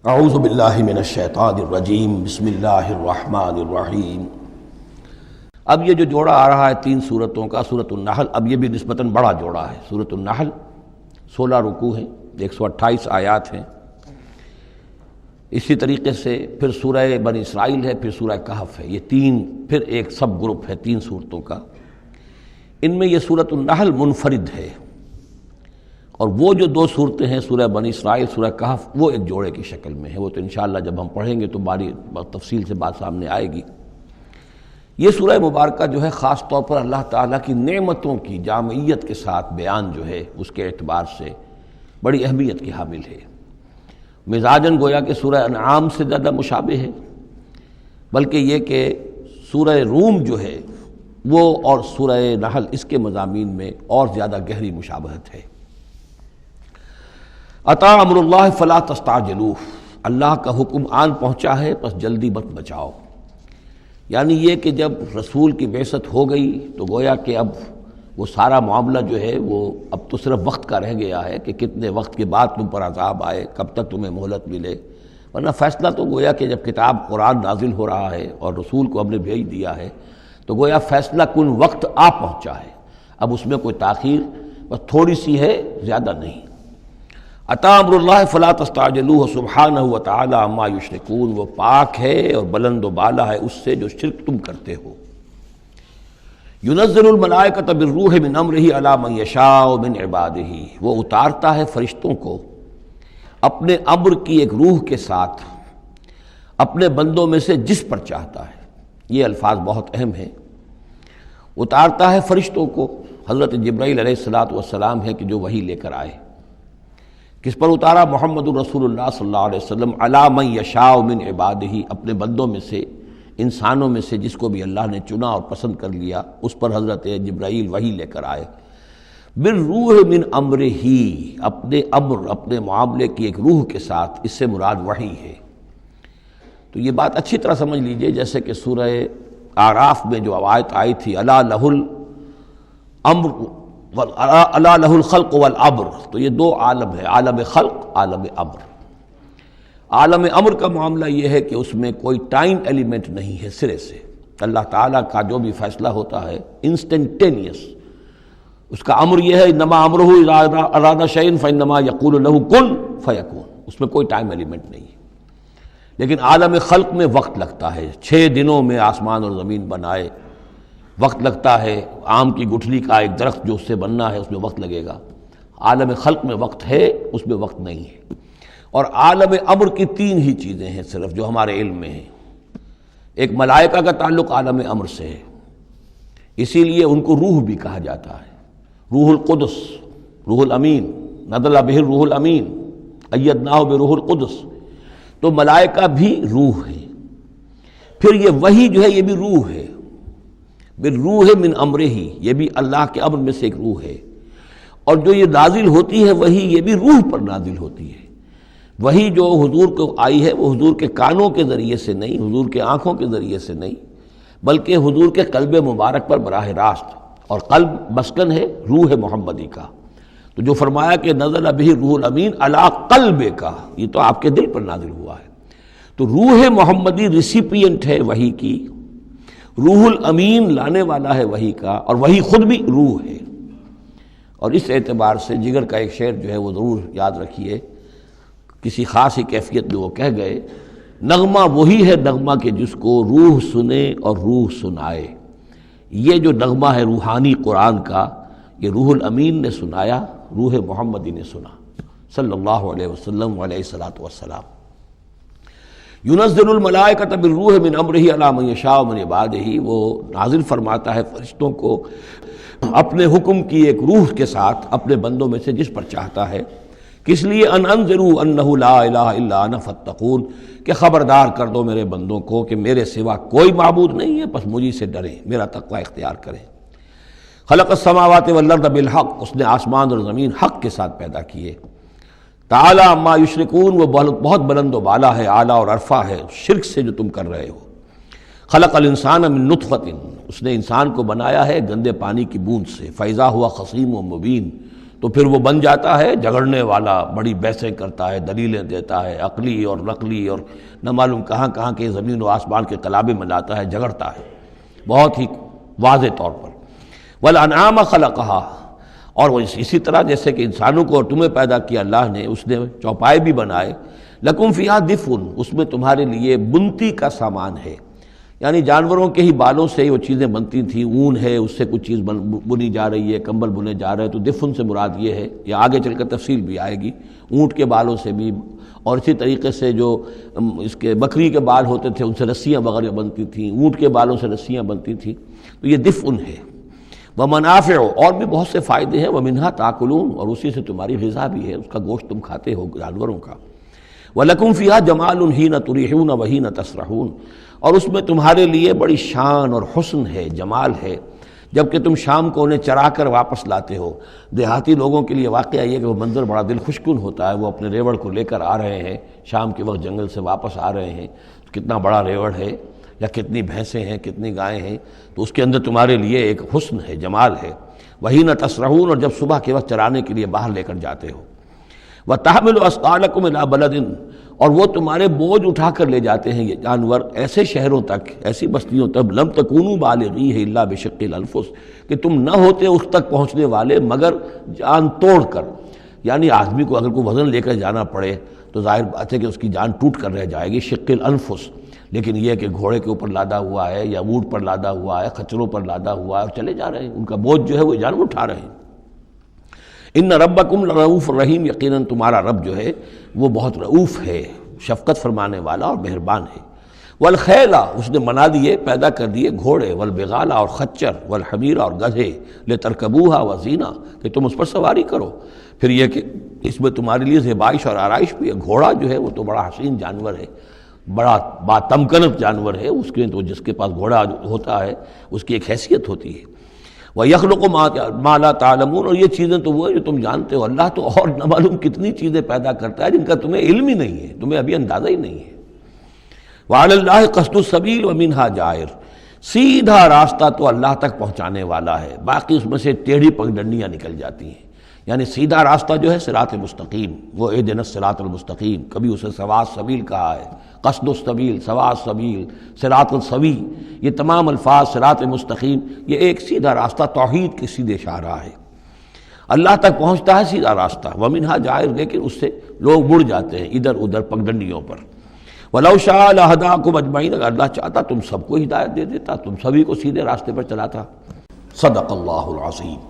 اعوذ باللہ من الشیطان الرجیم بسم اللہ الرحمن الرحیم۔ اب یہ جو جوڑا آ رہا ہے 3 سورتوں کا، سورۃ النحل، اب یہ بھی نسبتاً بڑا جوڑا ہے۔ سورۃ النحل 16 رکوع ہیں، 128 آیات ہیں۔ اسی طریقے سے پھر سورہ بنی اسرائیل ہے، پھر سورہ کہف ہے۔ یہ 3 پھر ایک سب گروپ ہے 3 سورتوں کا۔ ان میں یہ سورۃ النحل منفرد ہے، اور وہ جو 2 صورتیں ہیں سورہ بنی اسرائیل، سورہ کہف، وہ ایک جوڑے کی شکل میں ہے۔ وہ تو انشاءاللہ جب ہم پڑھیں گے تو باری تفصیل سے بات سامنے آئے گی۔ یہ سورہ مبارکہ جو ہے خاص طور پر اللہ تعالیٰ کی نعمتوں کی جامعیت کے ساتھ بیان جو ہے اس کے اعتبار سے بڑی اہمیت کی حامل ہے۔ مزاجاً گویا کہ سورہ انعام سے زیادہ مشابہ ہے، بلکہ یہ کہ سورہ روم جو ہے وہ اور سورہ نحل اس کے مضامین میں اور زیادہ گہری مشابہت ہے۔ اتا امر اللہ فلا تستعجلوہ، اللہ کا حکم آن پہنچا ہے پس جلدی مت بچاؤ۔ یعنی یہ کہ جب رسول کی بعثت ہو گئی تو گویا کہ اب وہ سارا معاملہ جو ہے وہ اب تو صرف وقت کا رہ گیا ہے کہ کتنے وقت کے بعد تم پر عذاب آئے، کب تک تمہیں مہلت ملے، ورنہ فیصلہ تو گویا کہ جب کتاب قرآن نازل ہو رہا ہے اور رسول کو ہم نے بھیج دیا ہے تو گویا فیصلہ کن وقت آ پہنچا ہے۔ اب اس میں کوئی تاخیر بس تھوڑی سی ہے، زیادہ نہیں۔ اتا امر اللہ فلا تستعجلوہ سبحانہ وتعالی عما یشرکون، وہ پاک ہے اور بلند و بالا ہے اس سے جو شرک تم کرتے ہو۔ ینزل الملائکۃ بالروح من امرہ علی من یشاء من عبادہ، وہ اتارتا ہے فرشتوں کو اپنے امر کی ایک روح کے ساتھ اپنے بندوں میں سے جس پر چاہتا ہے۔ یہ الفاظ بہت اہم ہیں۔ اتارتا ہے فرشتوں کو، حضرت جبرائیل علیہ السلام ہے کہ جو وحی لے کر آئے۔ کس پر اتارا؟ محمد الرسول اللہ صلی اللہ علیہ وسلم، علی من یشاء من عبادہ، اپنے بندوں میں سے، انسانوں میں سے جس کو بھی اللہ نے چنا اور پسند کر لیا اس پر حضرت جبرائیل وحی لے کر آئے۔ بالروح من امرہ، اپنے امر، اپنے معاملے کی ایک روح کے ساتھ، اس سے مراد وحی ہے۔ تو یہ بات اچھی طرح سمجھ لیجئے، جیسے کہ سورہ اعراف میں جو آیت آئی تھی الا لہ الامر الا لہ الخلق والامر، تو یہ 2 عالم ہے، عالم خلق، عالم امر۔ عالم امر کا معاملہ یہ ہے کہ اس میں کوئی ٹائم ایلیمنٹ نہیں ہے سرے سے۔ اللہ تعالیٰ کا جو بھی فیصلہ ہوتا ہے انسٹنٹینیس، اس کا امر یہ ہے انما امرہ اذا اراد شیئا فانما یقول له کن فیکون، اس میں کوئی ٹائم ایلیمنٹ نہیں ہے۔ لیکن عالم خلق میں وقت لگتا ہے، 6 دنوں میں آسمان اور زمین بنائے، وقت لگتا ہے۔ آم کی گٹھلی کا ایک درخت جو اس سے بننا ہے اس میں وقت لگے گا۔ عالم خلق میں وقت ہے، اس میں وقت نہیں ہے۔ اور عالم امر کی 3 ہی چیزیں ہیں صرف جو ہمارے علم میں ہیں۔ ایک ملائکہ کا تعلق عالم امر سے ہے، اسی لیے ان کو روح بھی کہا جاتا ہے، روح القدس، روح الامین، نزل بہ الروح الامین، ایدناہ بروح القدس۔ تو ملائکہ بھی روح ہے۔ پھر یہ وحی جو ہے یہ بھی روح ہے، بالروح من امرہ، یہ بھی اللہ کے امر میں سے ایک روح ہے۔ اور جو یہ نازل ہوتی ہے وحی، یہ بھی روح پر نازل ہوتی ہے۔ وحی جو حضور کو آئی ہے وہ حضور کے کانوں کے ذریعے سے نہیں، حضور کے آنکھوں کے ذریعے سے نہیں، بلکہ حضور کے قلب مبارک پر براہ راست، اور قلب مسکن ہے روح محمدی کا۔ تو جو فرمایا کہ نزل بہ روح الامین علی قلبک، یہ تو آپ کے دل پر نازل ہوا ہے۔ تو روح محمدی ریسیپینٹ ہے وحی کی، روح الامین لانے والا ہے وحی کا، اور وحی خود بھی روح ہے۔ اور اس اعتبار سے جگر کا ایک شعر جو ہے وہ ضرور یاد رکھیے، کسی خاص ہی کیفیت میں وہ کہہ گئے، نغمہ وہی ہے نغمہ کہ جس کو روح سنے اور روح سنائے۔ یہ جو نغمہ ہے روحانی قرآن کا، یہ روح الامین نے سنایا، روح محمدی نے سنا صلی اللہ علیہ وسلم علیہ الصلاۃ والسلام۔ ینزل الملائکۃ بالروح من امرہ علی من یشاء من عبادہ، وہ نازل فرماتا ہے فرشتوں کو اپنے حکم کی ایک روح کے ساتھ اپنے بندوں میں سے جس پر چاہتا ہے۔ کس لیے؟ ان انذروا انہ لا الہ الا انا فاتقون، کہ خبردار کر دو میرے بندوں کو کہ میرے سوا کوئی معبود نہیں ہے، بس مجھی سے ڈریں، میرا تقوی اختیار کریں۔ خلق السماوات والارض بالحق، اس نے آسمان اور زمین حق کے ساتھ پیدا کیے۔ تعالی عما یشرکون، وہ بہت بلند و بالا ہے، اعلیٰ اور عرفہ ہے شرک سے جو تم کر رہے ہو۔ خلق الانسان من نطفۃ، اس نے انسان کو بنایا ہے گندے پانی کی بوند سے، فاذا ہوا خصیم و مبین، تو پھر وہ بن جاتا ہے جھگڑنے والا، بڑی بحثیں کرتا ہے، دلیلیں دیتا ہے، عقلی اور نقلی اور نہ معلوم کہاں کہاں کے زمین و آسمان کے قلابے میں لاتا ہے، جھگڑتا ہے بہت ہی واضح طور پر۔ والانعام خلقہا، اور وہ اسی طرح جیسے کہ انسانوں کو اور تمہیں پیدا کیا اللہ نے، اس نے چوپائے بھی بنائے، لکم فیہا دفء، اس میں تمہارے لیے بنتی کا سامان ہے، یعنی جانوروں کے ہی بالوں سے وہ چیزیں بنتی تھیں، اون ہے اس سے کچھ چیز بنی جا رہی ہے، کمبل بنے جا رہے ہیں، تو دفن سے مراد یہ ہے، یا آگے چل کر تفصیل بھی آئے گی، اونٹ کے بالوں سے بھی، اور اسی طریقے سے جو اس کے بکری کے بال ہوتے تھے ان سے رسیاں وغیرہ بنتی تھیں، اونٹ کے بالوں سے رسیاں بنتی تھیں، تو یہ دفن ہے۔ ومنافع، اور بھی بہت سے فائدے ہیں، ومنہا تاکلون، اور اسی سے تمہاری غذا بھی ہے، اس کا گوشت تم کھاتے ہو جانوروں کا۔ وَلَكُمْ فِيهَا جَمَالٌ حِينَ تُرِيحُونَ وَحِينَ تَسْرَحُونَ، اور اس میں تمہارے لیے بڑی شان اور حسن ہے، جمال ہے، جب کہ تم شام کو انہیں چرا کر واپس لاتے ہو۔ دیہاتی لوگوں کے لیے واقعہ یہ کہ وہ منظر بڑا دل خوشکن ہوتا ہے، وہ اپنے ریوڑ کو لے کر آ رہے ہیں، شام کے وقت جنگل سے واپس آ رہے ہیں، کتنا بڑا ریوڑ ہے یا کتنی بھینسیں ہیں، کتنی گائیں ہیں، تو اس کے اندر تمہارے لیے ایک حسن ہے، جمال ہے۔ وَحِينَ تَسْرَحُونَ، اور جب صبح کے وقت چرانے کے لیے باہر لے کر جاتے ہو۔ وَتَحْمِلُ أَثْقَالَكُمْ إِلَىٰ بَلَدٍ، اور وہ تمہارے بوجھ اٹھا کر لے جاتے ہیں یہ جانور ایسے شہروں تک، ایسی بستیوں تک، لَمْ تَكُونُوا بَالِغِيهِ إِلَّا بِشِقِّ الْأَنفُسِ، کہ تم نہ ہوتے اس تک پہنچنے والے مگر جان توڑ کر، یعنی آدمی کو اگر کوئی وزن لے کر جانا پڑے تو ظاہر بات ہے کہ اس کی جان ٹوٹ کر رہ جائے گی، شق الانفس، لیکن یہ کہ گھوڑے کے اوپر لادا ہوا ہے یا اونٹ پر لادا ہوا ہے، خچروں پر لادا ہوا ہے اور چلے جا رہے ہیں، ان کا بوجھ جو ہے وہ جانور اٹھا رہے ہیں۔ ان ربکم لرؤوف الرحیم، یقیناً تمہارا رب جو ہے وہ بہت رؤوف ہے، شفقت فرمانے والا اور مہربان ہے۔ والخیل، اس نے بنا دیے، پیدا کر دیے گھوڑے، والبغال، اور خچر، والحمیر، اور گدھے، لترکبوها وزینہ، کہ تم اس پر سواری کرو۔ پھر یہ کہ اس میں تمہارے لیے زیبائش اور آرائش بھی ہے۔ گھوڑا جو ہے وہ تو بڑا حسین جانور ہے، بڑا باتمکنت جانور ہے، اس کے تو جس کے پاس گھوڑا ہوتا ہے اس کی ایک حیثیت ہوتی ہے۔ وَيَخْلُقُ مَا لَا تَعْلَمُونَ، اور یہ چیزیں تو وہ ہے جو تم جانتے ہو، اللہ تو اور نہ معلوم کتنی چیزیں پیدا کرتا ہے جن کا تمہیں علم ہی نہیں ہے، تمہیں ابھی اندازہ ہی نہیں ہے۔ وَعَلَى اللَّهِ قَصْدُ السَّبِيلِ وَمِنْهَا جَائِرٌ، سیدھا راستہ تو اللہ تک پہنچانے والا ہے، باقی اس میں سے ٹیڑھی پگڈنڈیاں نکل جاتی ہیں، یعنی سیدھا راستہ جو ہے صراط مستقیم، وہ اہدنا الصراط المستقیم، کبھی اسے سواء السبیل کہا ہے، قصد السبیل، سواء السبیل، صراط السوی، یہ تمام الفاظ صراط مستقیم، یہ ایک سیدھا راستہ توحید کی سیدھے شاہراہ ہے، اللہ تک پہنچتا ہے سیدھا راستہ۔ ومنہا جائر، لیکن اس سے لوگ مڑ جاتے ہیں ادھر ادھر پگڈنڈیوں پر۔ وَلَوْ شَاءَ لَهَدَاكُمْ أَجْمَعِينَ، اگر اللہ چاہتا تم سب کو ہدایت دے دیتا، تم سبھی کو سیدھے راستے پر چلاتا۔ صدق اللہ العظیم۔